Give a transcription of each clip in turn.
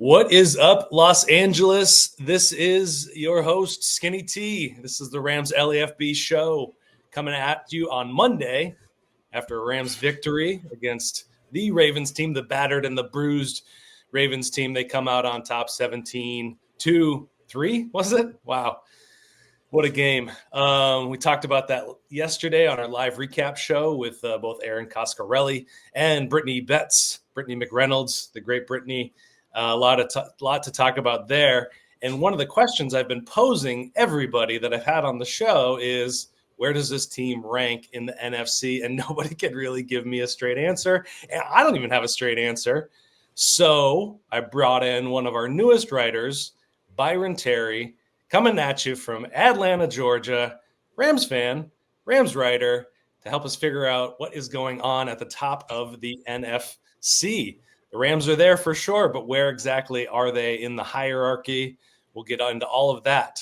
What is up, Los Angeles? This is your host, Skinny T. This is the Rams LAFB show coming at you on Monday after a Rams victory against the Ravens team, the battered and the bruised Ravens team. They come out on top 17-3, was it? Wow. What a game. We talked about that yesterday on our live recap show with both Aaron Coscarelli and Brittany McReynolds, the great Brittany. A lot to talk about there. And one of the questions I've been posing everybody that I've had on the show is, where does this team rank in the NFC? And nobody can really give me a straight answer. And I don't even have a straight answer. So I brought in one of our newest writers, Byron Terry, coming at you from Atlanta, Georgia, Rams fan, Rams writer, to help us figure out what is going on at the top of the NFC. The Rams are there for sure, but where exactly are they in the hierarchy? We'll get into all of that.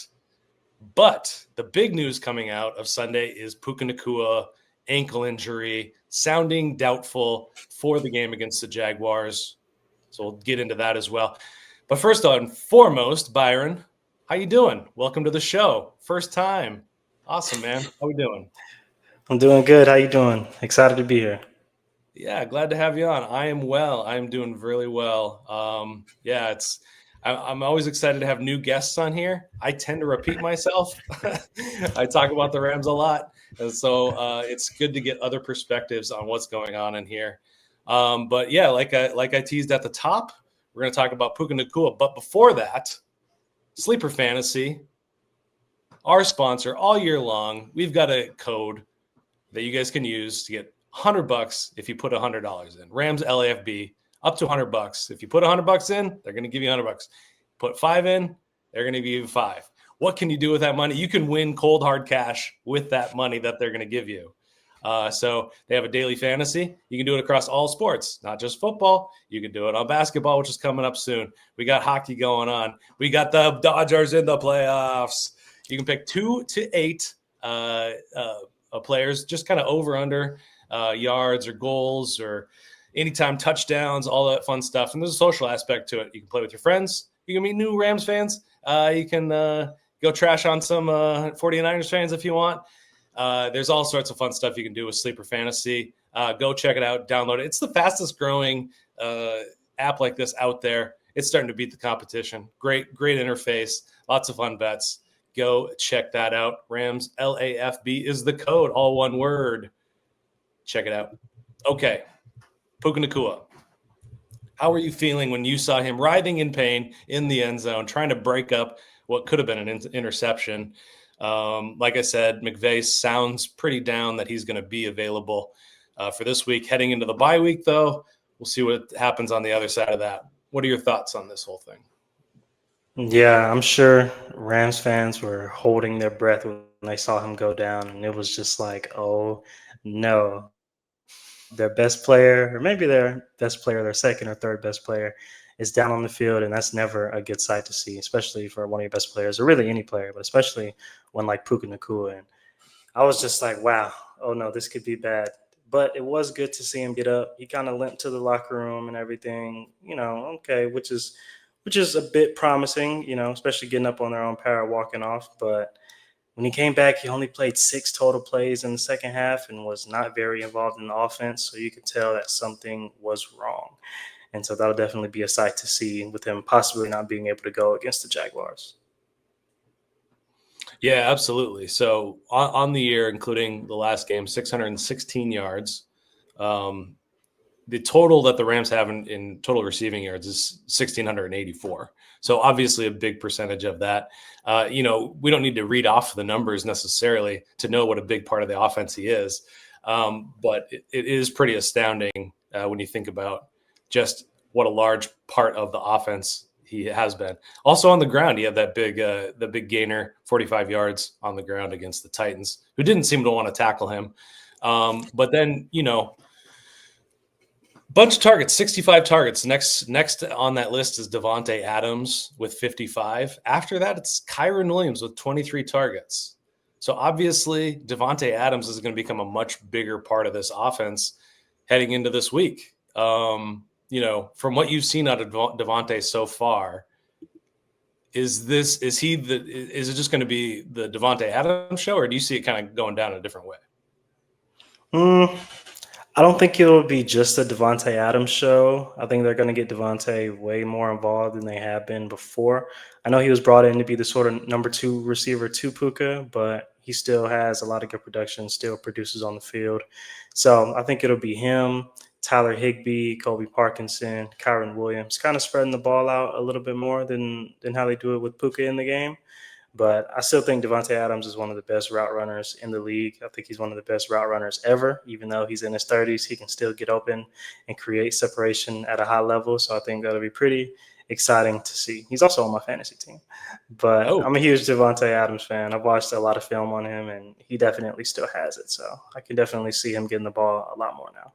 But the big news coming out of Sunday is Puka Nacua ankle injury, sounding doubtful for the game against the Jaguars. So we'll get into that as well. But first and foremost, Byron, how you doing? Welcome to the show. First time. Awesome, man. How we doing? I'm doing good. How you doing? Excited to be here. Yeah, glad to have you on. I am well. I am doing really well. I'm always excited to have new guests on here. I tend to repeat myself. I talk about the Rams a lot, and so it's good to get other perspectives on what's going on in here. But yeah, like I teased at the top, we're going to talk about Puka Nacua. But before that, Sleeper Fantasy, our sponsor all year long. We've got a code that you guys can use to get $100 if you put $100 in. Rams LAFB up to $100. If you put $100 in, they're going to give you $100. Put 5 in, they're going to give you 5. What can you do with that money? You can win cold hard cash with that money that they're going to give you. So they have a daily fantasy. You can do it across all sports, not just football. You can do it on basketball, which is coming up soon. We got hockey going on. We got the Dodgers in the playoffs. You can pick 2 to 8 players, just kind of over under yards or goals or anytime touchdowns, all that fun stuff. And there's a social aspect to it. You can play with your friends. You can meet new Rams fans. You can go trash on some 49ers fans if you want. There's all sorts of fun stuff you can do with Sleeper Fantasy. Go check it out. Download it. It's the fastest growing app like this out there. It's starting to beat the competition. Great interface. Lots of fun bets. Go check that out. Rams LAFB is the code. All one word. Check it out. Okay. Puka Nacua. How were you feeling when you saw him writhing in pain in the end zone, trying to break up what could have been an interception? Like I said, McVay sounds pretty down that he's going to be available for this week. Heading into the bye week, though, we'll see what happens on the other side of that. What are your thoughts on this whole thing? Yeah, I'm sure Rams fans were holding their breath when they saw him go down, and it was just like, oh, no. Their best player, or maybe their best player, their second or third best player, is down on the field, and that's never a good sight to see, especially for one of your best players, or really any player, but especially one like Puka Nacua. And I was just like, wow, oh no, this could be bad. But it was good to see him get up. He kind of limped to the locker room and everything, okay, which is a bit promising, especially getting up on their own power, walking off. But when he came back, he only played 6 total plays in the second half and was not very involved in the offense. So you could tell that something was wrong. And so that'll definitely be a sight to see with him possibly not being able to go against the Jaguars. Yeah, absolutely. So on the year, including the last game, 616 yards. The total that the Rams have in total receiving yards is 1,684. So obviously a big percentage of that. We don't need to read off the numbers necessarily to know what a big part of the offense he is. But it is pretty astounding when you think about just what a large part of the offense he has been. Also on the ground, he had that big gainer, 45 yards on the ground against the Titans, who didn't seem to want to tackle him. But then, bunch of targets, 65 targets. Next on that list is Davante Adams with 55. After that, it's Kyren Williams with 23 targets. So obviously, Davante Adams is going to become a much bigger part of this offense heading into this week. from what you've seen out of Davante so far, is it just going to be the Davante Adams show, or do you see it kind of going down a different way? I don't think it'll be just a Davante Adams show. I think they're going to get Davante way more involved than they have been before. I know he was brought in to be the sort of number 2 receiver to Puka, but he still has a lot of good production, still produces on the field. So I think it'll be him, Tyler Higbee, Kobe Parkinson, Kyren Williams, kind of spreading the ball out a little bit more than how they do it with Puka in the game. But I still think Davante Adams is one of the best route runners in the league. I think he's one of the best route runners ever. Even though he's in his 30s, he can still get open and create separation at a high level. So I think that'll be pretty exciting to see. He's also on my fantasy team. But I'm a huge Davante Adams fan. I've watched a lot of film on him, and he definitely still has it. So I can definitely see him getting the ball a lot more now.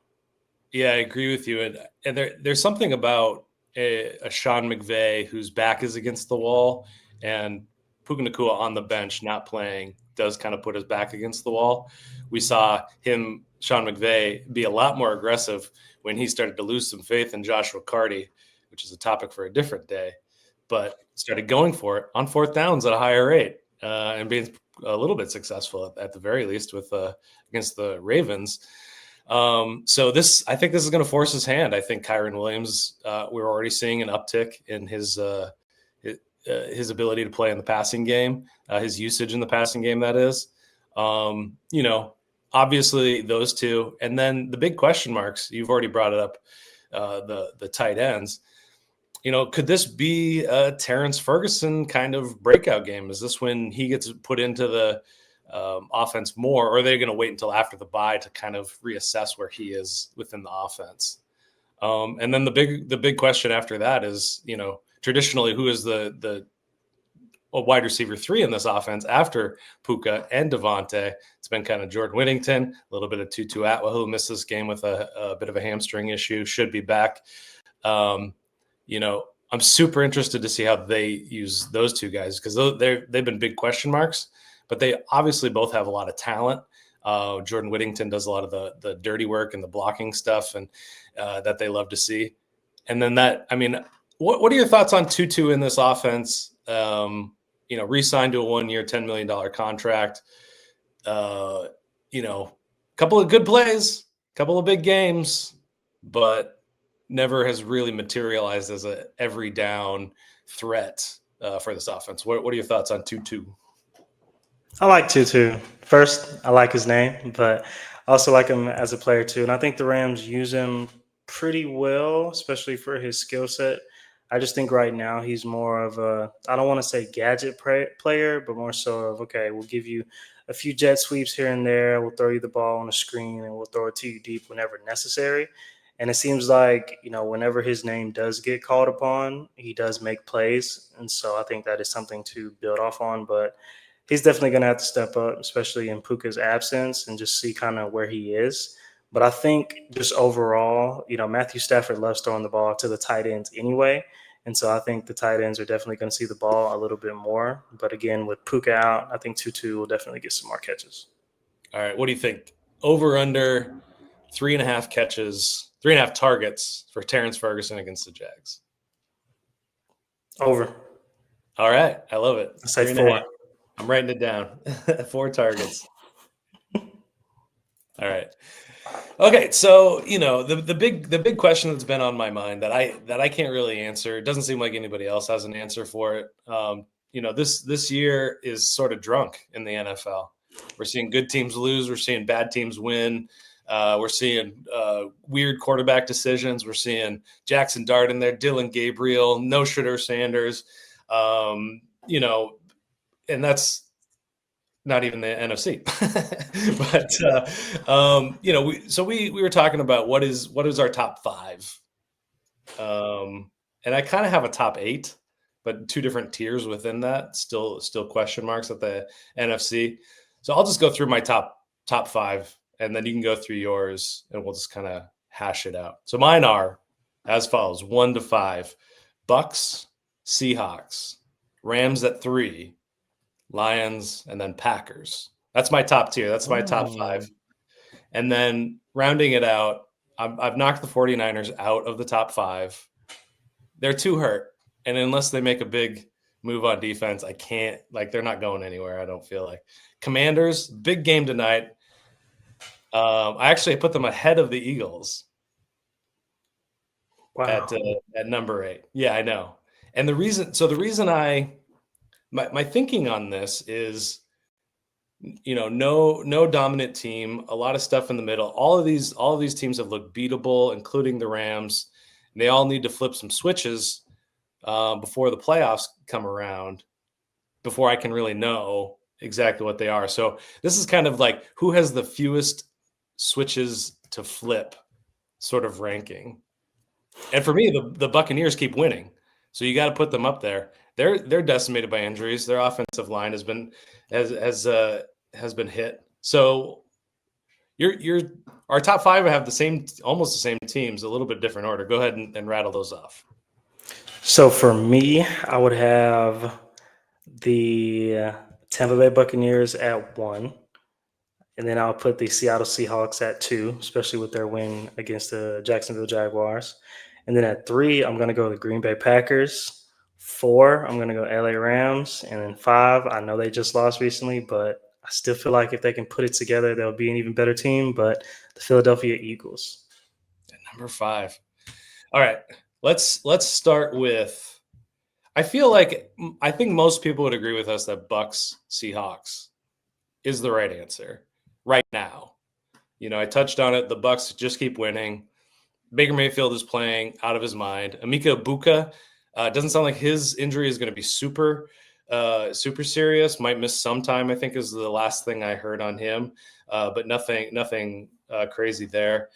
Yeah, I agree with you. And there's something about a Sean McVay whose back is against the wall, and Puka Nacua on the bench not playing does kind of put his back against the wall. We saw Sean McVay, be a lot more aggressive when he started to lose some faith in Joshua Carty, which is a topic for a different day, but started going for it on 4th downs at a higher rate and being a little bit successful at the very least with against the Ravens. So I think this is going to force his hand. I think Kyren Williams, we're already seeing an uptick in his ability to play in the passing game, his usage in the passing game, that is. Obviously those two. And then the big question marks, you've already brought it up, the tight ends. Could this be a Terrence Ferguson kind of breakout game? Is this when he gets put into the offense more, or are they going to wait until after the bye to kind of reassess where he is within the offense? And then the big question after that is, traditionally, who is the wide receiver 3 in this offense after Puka and Davante? It's been kind of Jordan Whittington, a little bit of Tutu Atwell, who missed this game with a bit of a hamstring issue, should be back. I'm super interested to see how they use those two guys, because they've been big question marks, but they obviously both have a lot of talent. Jordan Whittington does a lot of the dirty work and the blocking stuff, and that they love to see. And then what are your thoughts on Tutu in this offense? Re-signed to a 1-year, $10 million contract. Couple of good plays, couple of big games, but never has really materialized as a every down threat for this offense. What are your thoughts on Tutu? I like Tutu. First, I like his name, but I also like him as a player too. And I think the Rams use him pretty well, especially for his skill set. I just think right now he's more of I don't want to say gadget player, but more so of, okay, we'll give you a few jet sweeps here and there. We'll throw you the ball on a screen and we'll throw it to you deep whenever necessary. And it seems like, whenever his name does get called upon, he does make plays. And so I think that is something to build off on. But he's definitely going to have to step up, especially in Puka's absence, and just see kind of where he is. But I think just overall, Matthew Stafford loves throwing the ball to the tight ends anyway. And so I think the tight ends are definitely going to see the ball a little bit more. But again, with Puka out, I think Tutu will definitely get some more catches. All right. What do you think? Over, under 3.5 catches, 3.5 targets for Terrence Ferguson against the Jags? Over. All right. I love it. I say 4. I'm writing it down. 4 targets. All right. Okay, so the big question that's been on my mind that I can't really answer. It doesn't seem like anybody else has an answer for it. This year is sort of drunk in the NFL. We're seeing good teams lose. We're seeing bad teams win. We're seeing weird quarterback decisions. We're seeing Jackson Dart in there, Dylan Gabriel, no Shedeur Sanders. And that's not even the NFC. But we were talking about what is our top 5. And I kind of have a top 8, but 2 different tiers within that, still question marks at the NFC. So I'll just go through my top 5, and then you can go through yours, and we'll just kind of hash it out. So mine are as follows: 1 to 5, Bucks, Seahawks, Rams at 3, Lions, and then Packers. That's my top tier. That's my top 5. And then rounding it out, I've knocked the 49ers out of the top 5. They're too hurt. And unless they make a big move on defense, I can't, like, they're not going anywhere, I don't feel like. Commanders, big game tonight. I actually put them ahead of the Eagles. Wow. At number 8. Yeah, I know. And the reason my thinking on this is, no dominant team, a lot of stuff in the middle. All of these teams have looked beatable, including the Rams. And they all need to flip some switches before the playoffs come around, before I can really know exactly what they are. So this is kind of like who has the fewest switches to flip sort of ranking. And for me, the Buccaneers keep winning, so you got to put them up there. They're decimated by injuries. Their offensive line has been hit. So our top 5 have almost the same teams, a little bit different order. Go ahead and rattle those off. So for me, I would have the Tampa Bay Buccaneers at 1. And then I'll put the Seattle Seahawks at 2, especially with their win against the Jacksonville Jaguars. And then at 3, I'm going to go the Green Bay Packers. 4, I'm going to go LA Rams. And then 5, I know they just lost recently, but I still feel like if they can put it together, they'll be an even better team. But the Philadelphia Eagles. At number 5. All right, let's start with, I think most people would agree with us that Bucs Seahawks is the right answer right now. I touched on it. The Bucs just keep winning. Baker Mayfield is playing out of his mind. Emeka Buka doesn't sound like his injury is going to be super serious. Might miss some time, I think, is the last thing I heard on him. But nothing crazy there.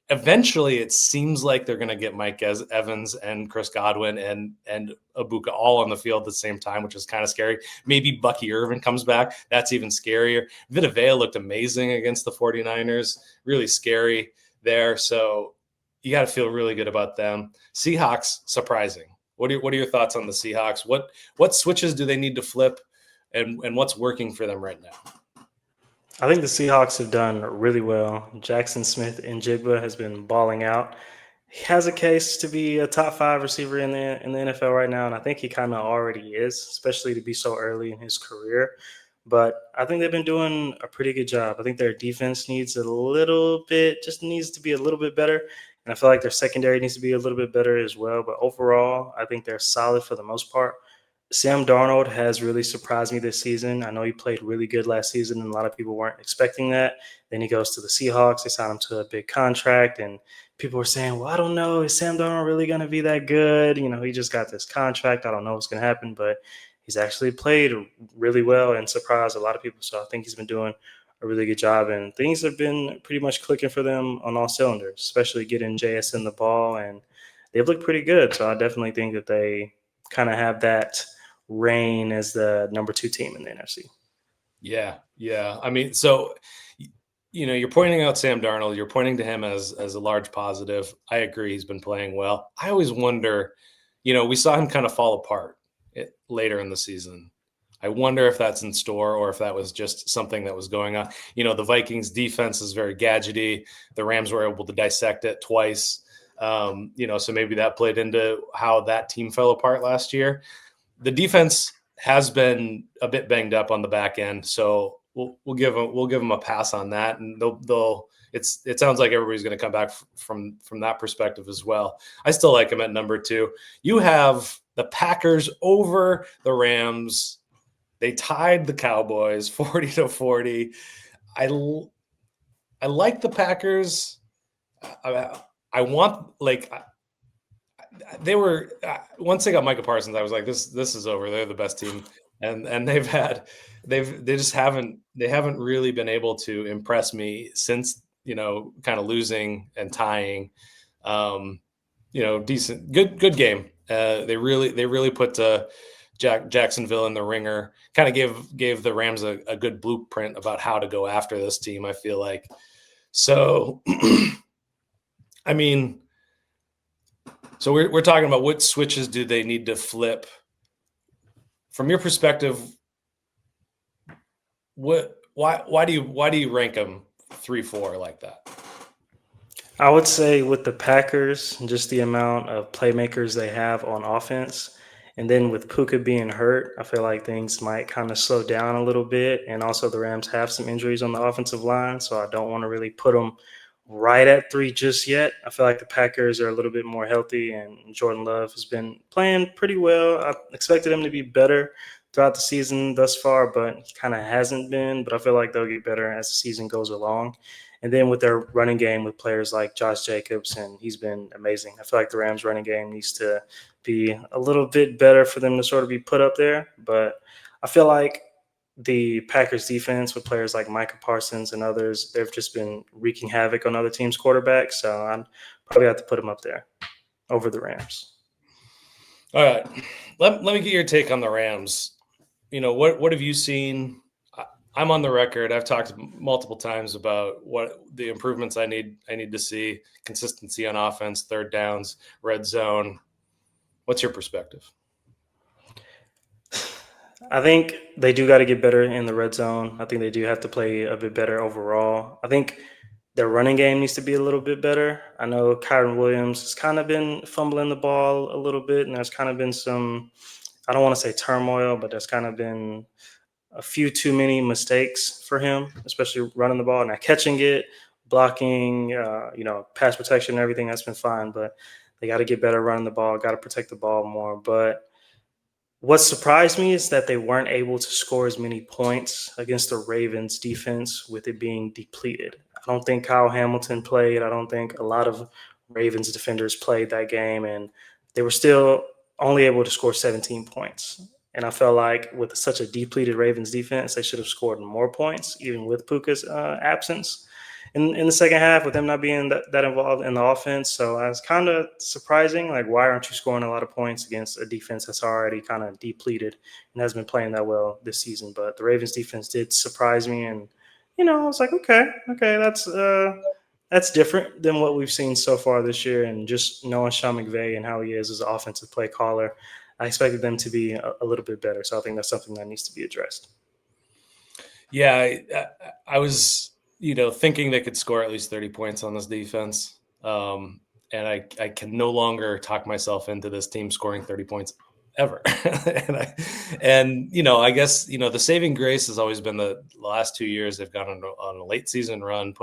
Eventually, it seems like they're going to get Mike Evans and Chris Godwin and Abuka all on the field at the same time, which is kind of scary. Maybe Bucky Irvin comes back. That's even scarier. Vita Vea looked amazing against the 49ers. Really scary there. So you got to feel really good about them. Seahawks, surprising. What are your thoughts on the Seahawks? What switches do they need to flip, and what's working for them right now? I think the Seahawks have done really well. Jackson Smith and Jigba has been balling out. He has a case to be a top 5 receiver in the NFL right now, and I think he kind of already is, especially to be so early in his career. But I think they've been doing a pretty good job. I think their defense needs to be a little bit better. And I feel like their secondary needs to be a little bit better as well. But overall, I think they're solid for the most part. Sam Darnold has really surprised me this season. I know he played really good last season, and a lot of people weren't expecting that. Then he goes to the Seahawks. They signed him to a big contract, and people were saying, well, I don't know. Is Sam Darnold really going to be that good? He just got this contract. I don't know what's going to happen, but he's actually played really well and surprised a lot of people. So I think he's been doing a really good job, and things have been pretty much clicking for them on all cylinders, especially getting JSN the ball, and they've looked pretty good. So I definitely think that they kind of have that reign as the number 2 team in the NFC. Yeah. I mean, so you're pointing out Sam Darnold. You're pointing to him as a large positive. I agree. He's been playing well. I always wonder, we saw him kind of fall apart later in the season. I wonder if that's in store or if that was just something that was going on. The Vikings defense is very gadgety. The Rams were able to dissect it twice. So maybe that played into how that team fell apart last year. The defense has been a bit banged up on the back end, so we'll give them a pass on that, and it sounds like everybody's going to come back from that perspective as well. I still like them at number 2. You have the Packers over the Rams. They tied the Cowboys 40-40. I like the Packers. I want, they were once they got Micah Parsons, I was like, this is over. They're the best team, and they haven't really been able to impress me since kind of losing and tying. Decent, good game. They really put Jacksonville in the ringer. Kind of gave the Rams a good blueprint about how to go after this team, I feel like. So, I mean. So we're talking about what switches do they need to flip? From your perspective, why do you rank them 3-4 like that? I would say with the Packers, just the amount of playmakers they have on offense. And then with Puka being hurt, I feel like things might kind of slow down a little bit. And also, the Rams have some injuries on the offensive line, so I don't want to really put them right at 3 just yet. I feel like the Packers are a little bit more healthy, and Jordan Love has been playing pretty well. I expected him to be better throughout the season thus far, but he kind of hasn't been. But I feel like they'll get better as the season goes along. And then with their running game with players like Josh Jacobs, and he's been amazing. I feel like the Rams running game needs to be a little bit better for them to sort of be put up there. But I feel like the Packers defense with players like Micah Parsons and others, they've just been wreaking havoc on other teams' quarterbacks. So I'd probably have to put them up there over the Rams. All right. Let me get your take on the Rams. What have you seen? I'm on the record. I've talked multiple times about what the improvements I need to see: consistency on offense, third downs, red zone. What's your perspective? I think they do got to get better in the red zone. I think they do have to play a bit better overall. I think their running game needs to be a little bit better. I know Kyren Williams has kind of been fumbling the ball a little bit, and there's kind of been some, I don't want to say turmoil, but there's kind of been a few too many mistakes for him, especially running the ball. Now catching it, blocking, pass protection and everything, that's been fine. But they got to get better running the ball, got to protect the ball more. But what surprised me is that they weren't able to score as many points against the Ravens defense with it being depleted. I don't think Kyle Hamilton played. I don't think a lot of Ravens defenders played that game, and they were still only able to score 17 points. And I felt like with such a depleted Ravens defense, they should have scored more points, even with Puka's absence in the second half, with him not being that involved in the offense. So I was kind of surprising, like, why aren't you scoring a lot of points against a defense that's already kind of depleted and has been playing that well this season? But the Ravens defense did surprise me, and I was like, okay, that's different than what we've seen so far this year. And just knowing Sean McVay and how he is as an offensive play caller, I expected them to be a little bit better. So I think that's something that needs to be addressed. Yeah, I was, thinking they could score at least 30 points on this defense. And I can no longer talk myself into this team scoring 30 points ever. I guess, the saving grace has always been the last 2 years they've gone on a late season run,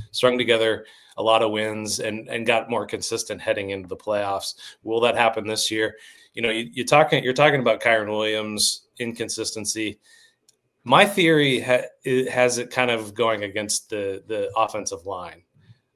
strung together a lot of wins and got more consistent heading into the playoffs. Will that happen this year? You're talking about Kyren Williams inconsistency. My theory has it kind of going against the offensive line.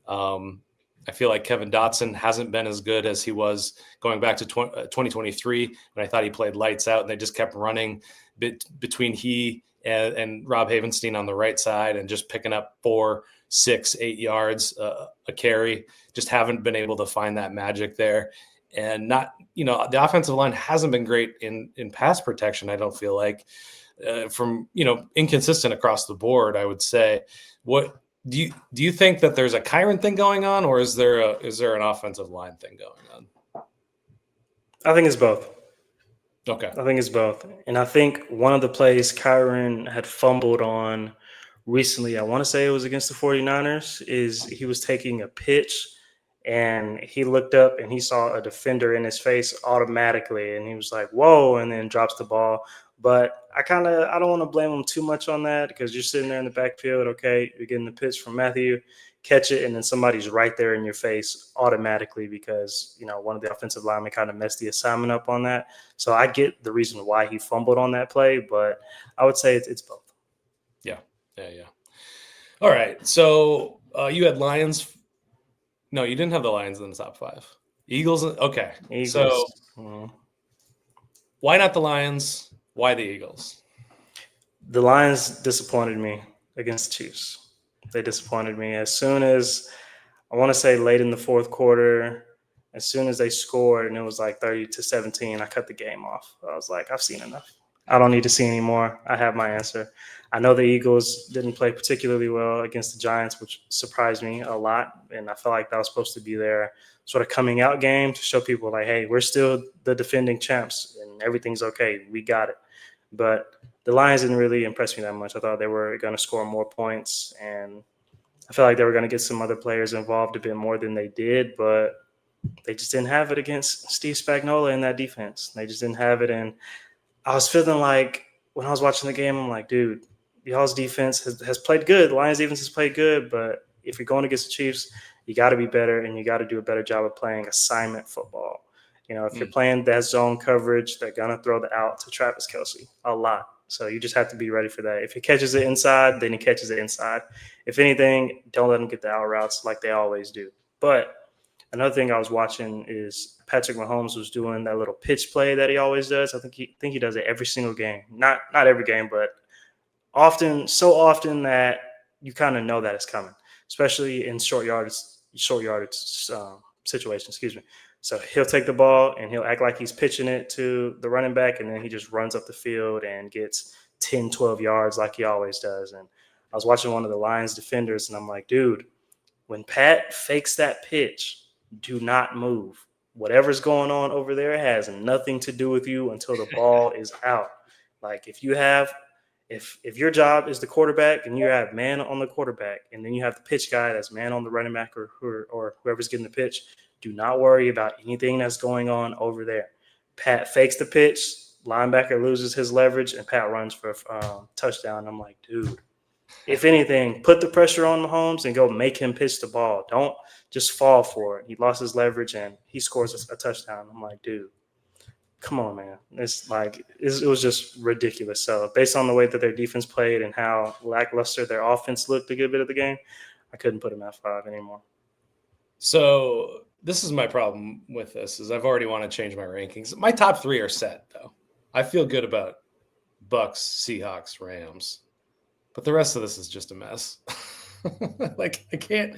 I feel like Kevin Dotson hasn't been as good as he was going back to 2023 when I thought he played lights out, and they just kept running between he and Rob Havenstein on the right side and just picking up 4, 6, 8 yards a carry. Just haven't been able to find that magic there. And the offensive line hasn't been great in pass protection, I don't feel like. From inconsistent across the board, I would say. What do you think that there's a Kyren thing going on, or is there an offensive line thing going on? I think it's both. Okay. I think it's both. And I think one of the plays Kyren had fumbled on recently, I want to say it was against the 49ers, is he was taking a pitch and he looked up and he saw a defender in his face automatically, and he was like, whoa, and then drops the ball. But I don't want to blame him too much on that, because you're sitting there in the backfield, okay, you're getting the pitch from Matthew, catch it, and then somebody's right there in your face automatically because, one of the offensive linemen kind of messed the assignment up on that. So I get the reason why he fumbled on that play, but I would say it's both. Yeah. All right. So you had Lions. No, you didn't have the Lions in the top 5. Eagles. Okay. Eagles. So why not the Lions? Why the Eagles? The Lions disappointed me against the Chiefs. They disappointed me as soon as, I want to say late in the fourth quarter, as soon as they scored and it was like 30-17, I cut the game off. I was like, I've seen enough. I don't need to see any more. I have my answer. I know the Eagles didn't play particularly well against the Giants, which surprised me a lot. And I felt like that was supposed to be their sort of coming out game to show people like, hey, we're still the defending champs and everything's okay. We got it. But the Lions didn't really impress me that much. I thought they were going to score more points, and I felt like they were going to get some other players involved a bit more than they did, but they just didn't have it against Steve Spagnuolo in that defense. They just didn't have it. And I was feeling like when I was watching the game, I'm like, dude, y'all's defense has played good. The Lions defense has played good, but if you're going against the Chiefs, you got to be better, and you got to do a better job of playing assignment football. If you're playing that zone coverage, they're going to throw the out to Travis Kelce a lot. So you just have to be ready for that. If he catches it inside, then he catches it inside. If anything, don't let him get the out routes like they always do. But another thing I was watching is Patrick Mahomes was doing that little pitch play that he always does. I think he does it every single game. Not every game, but so often that you kind of know that it's coming, especially in short yardage situation. Excuse me. So he'll take the ball and he'll act like he's pitching it to the running back, and then he just runs up the field and gets 10, 12 yards like he always does. And I was watching one of the Lions defenders, and I'm like, dude, when Pat fakes that pitch, do not move. Whatever's going on over there has nothing to do with you until the ball is out. Like if your job is the quarterback and you have man on the quarterback, and then you have the pitch guy that's man on the running back or whoever's getting the pitch, do not worry about anything that's going on over there. Pat fakes the pitch, linebacker loses his leverage, and Pat runs for a touchdown. I'm like, dude, if anything, put the pressure on Mahomes and go make him pitch the ball. Don't just fall for it. He lost his leverage and he scores a touchdown. I'm like, dude, come on, man. It was just ridiculous. So based on the way that their defense played and how lackluster their offense looked a good bit of the game, I couldn't put them at 5 anymore. So this is my problem with this is I've already want to change my rankings. My top 3 are set, though. I feel good about Bucks, Seahawks, Rams. But the rest of this is just a mess. Like I can't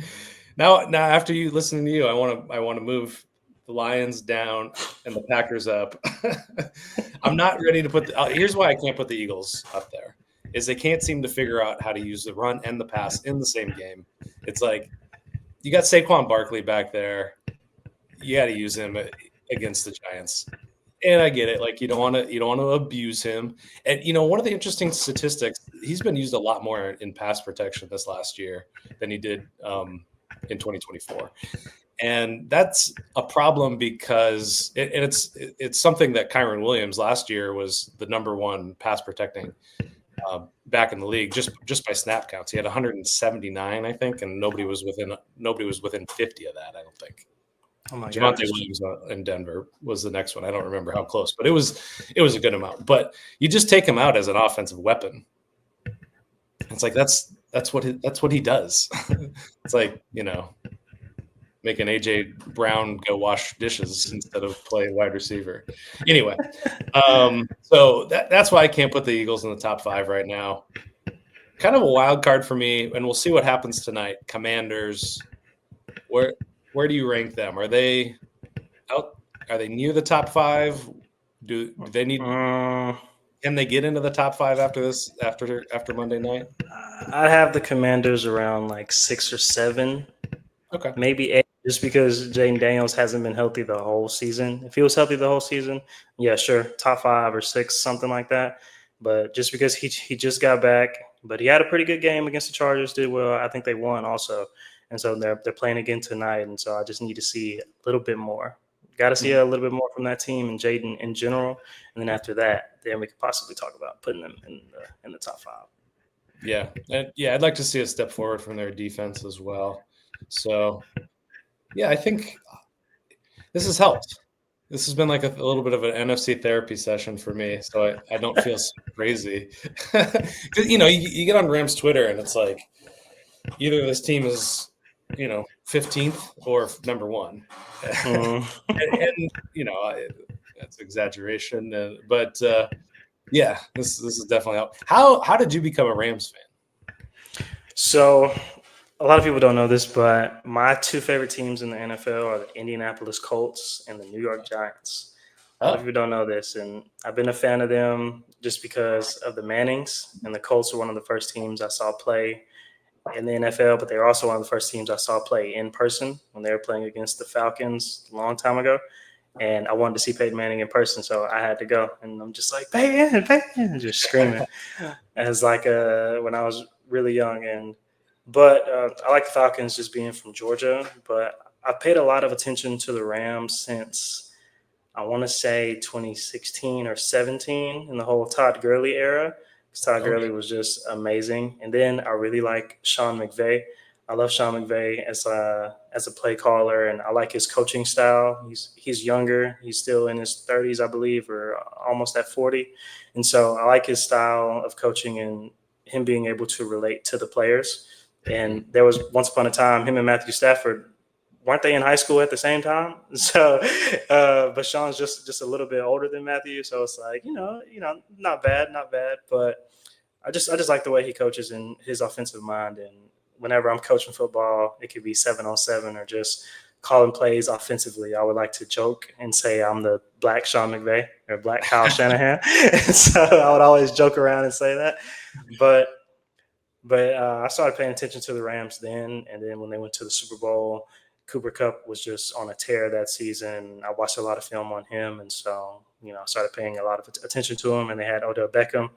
now after you listening to you, I want to move the Lions down and the Packers up. I'm not ready to put here's why I can't put the Eagles up there. Is they can't seem to figure out how to use the run and the pass in the same game. It's like you got Saquon Barkley back there. You got to use him against the Giants. And I get it. Like you don't want to abuse him. And one of the interesting statistics, he's been used a lot more in pass protection this last year than he did in 2024. And that's a problem because it's something that Kyren Williams last year was the number 1 pass protecting back in the league just by snap counts. He had 179, I think, and nobody was within 50 of that, I don't think. Oh my Davante Williams in Denver was the next one. I don't remember how close, but it was a good amount. But you just take him out as an offensive weapon. It's like that's what he does. It's like making AJ Brown go wash dishes instead of play wide receiver. Anyway, so that's why I can't put the Eagles in the top 5 right now. Kind of a wild card for me, and we'll see what happens tonight. Commanders, where do you rank them? Are they out? Are they near the top 5? Do they need? Can they get into the top 5 after this? After Monday night? I'd have the Commanders around like 6 or 7. Okay, maybe 8, just because Jaden Daniels hasn't been healthy the whole season. If he was healthy the whole season, yeah, sure, top 5 or 6, something like that. But just because he just got back, but he had a pretty good game against the Chargers, did well. I think they won also. And so they're playing again tonight, and so I just need to see a little bit more. Got to see a little bit more from that team and Jaden in general, and then after that, then we could possibly talk about putting them in the top 5. Yeah, I'd like to see a step forward from their defense as well. So, yeah, I think this has helped. This has been like a little bit of an NFC therapy session for me, so I don't feel so crazy. Because you get on Rams Twitter and it's like either this team is 15th or number 1, and that's exaggeration, but yeah, this is definitely how did you become a Rams fan? So a lot of people don't know this, but my 2 favorite teams in the NFL are the Indianapolis Colts and the New York Giants. A lot of people don't know this, and I've been a fan of them just because of the Mannings, and the Colts were one of the first teams I saw play in the NFL, but they were also one of the first teams I saw play in person when they were playing against the Falcons a long time ago. And I wanted to see Peyton Manning in person, so I had to go. And I'm just like, Peyton, just screaming as when I was really young. And But I like the Falcons just being from Georgia. But I paid a lot of attention to the Rams since I want to say 2016 or 17 in the whole Todd Gurley era. 'Cause Todd Gurley was just amazing. And then I really like Sean McVay. I love Sean McVay as a play caller, and I like his coaching style. He's younger. He's still in his 30s, I believe, or almost at 40. And so I like his style of coaching and him being able to relate to the players. And there was once upon a time, him and Matthew Stafford, weren't they in high school at the same time? So, but Sean's just a little bit older than Matthew, so it's like not bad. But I just like the way he coaches and his offensive mind. And whenever I'm coaching football, it could be 7-on-7 or just calling plays offensively. I would like to joke and say I'm the Black Sean McVay or Black Kyle Shanahan. And so I would always joke around and say that. But I started paying attention to the Rams then, and then when they went to the Super Bowl, Cooper Kupp was just on a tear that season. I watched a lot of film on him, and so I started paying a lot of attention to him. And they had Odell Beckham,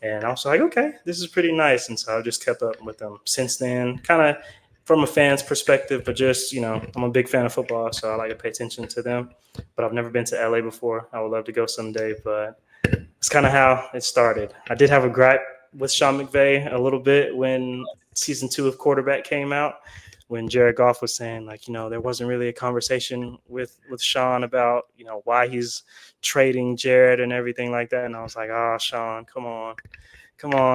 and I was like, okay, this is pretty nice. And so I just kept up with them since then, kind of from a fan's perspective, but just I'm a big fan of football, so I like to pay attention to them. But I've never been to LA before. I would love to go someday, but it's kind of how it started. I did have a gripe with Sean McVay a little bit when season 2 of Quarterback came out, when Jared Goff was saying, there wasn't really a conversation with Sean about, why he's trading Jared and everything like that. And I was like, oh, Sean, come on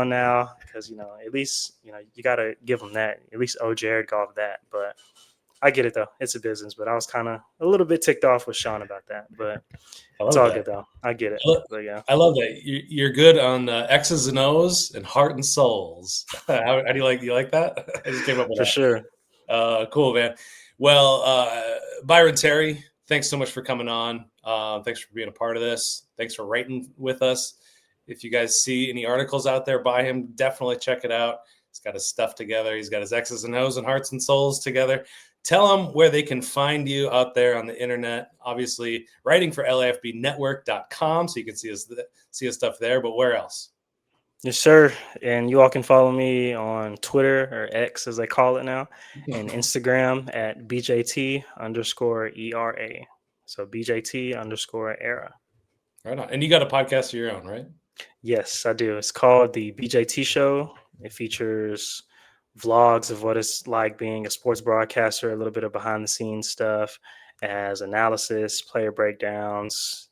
now. Because, at least, you got to give him that. At least owe Jared Goff that. But I get it, though. It's a business. But I was kind of a little bit ticked off with Sean about that. But it's all good, though. I get it. But, yeah. I love that. You're good on X's and O's and heart and souls. How do you like that? I just came up with For that. sure. Cool, man. Well, Byron Terry, thanks so much for coming on. Thanks for being a part of this. Thanks for writing with us. If you guys see any articles out there by him, definitely check it out. He's got his stuff together. He's got his X's and O's and hearts and souls together. Tell them where they can find you out there on the internet. Obviously, writing for LAFBnetwork.com, so you can see his stuff there. But where else? Yes, sir. And you all can follow me on Twitter, or X as they call it now, and Instagram at BJT_ERA. So BJT_era. Right on. And you got a podcast of your own, right? Yes, I do. It's called the BJT Show. It features vlogs of what it's like being a sports broadcaster, a little bit of behind the scenes stuff, as analysis, player breakdowns,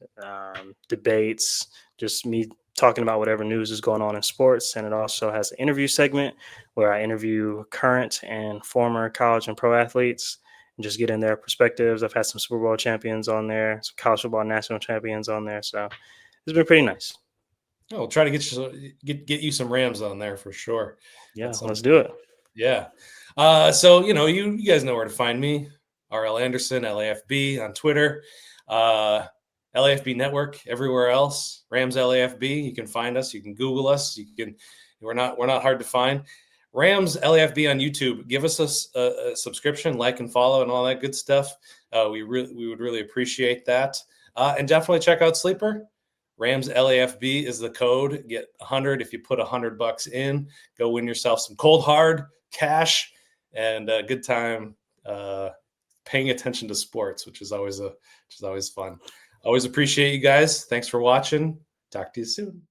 debates, just me talking about whatever news is going on in sports. And it also has an interview segment where I interview current and former college and pro athletes and just get in their perspectives. I've had some Super Bowl champions on there, some college football national champions on there. So it's been pretty nice. Oh, we'll try to get you some Rams on there for sure. Yeah, let's do it. Yeah. So, you guys know where to find me. RL Anderson, LAFB on Twitter. LAFB Network everywhere else. Rams LAFB. You can find us. You can Google us. We're not hard to find. Rams LAFB on YouTube. Give us a subscription, like and follow, and all that good stuff. We would really appreciate that. And definitely check out Sleeper. Rams LAFB is the code. Get 100 if you put $100 in. Go win yourself some cold hard cash and a good time paying attention to sports, which is always fun. Always appreciate you guys. Thanks for watching. Talk to you soon.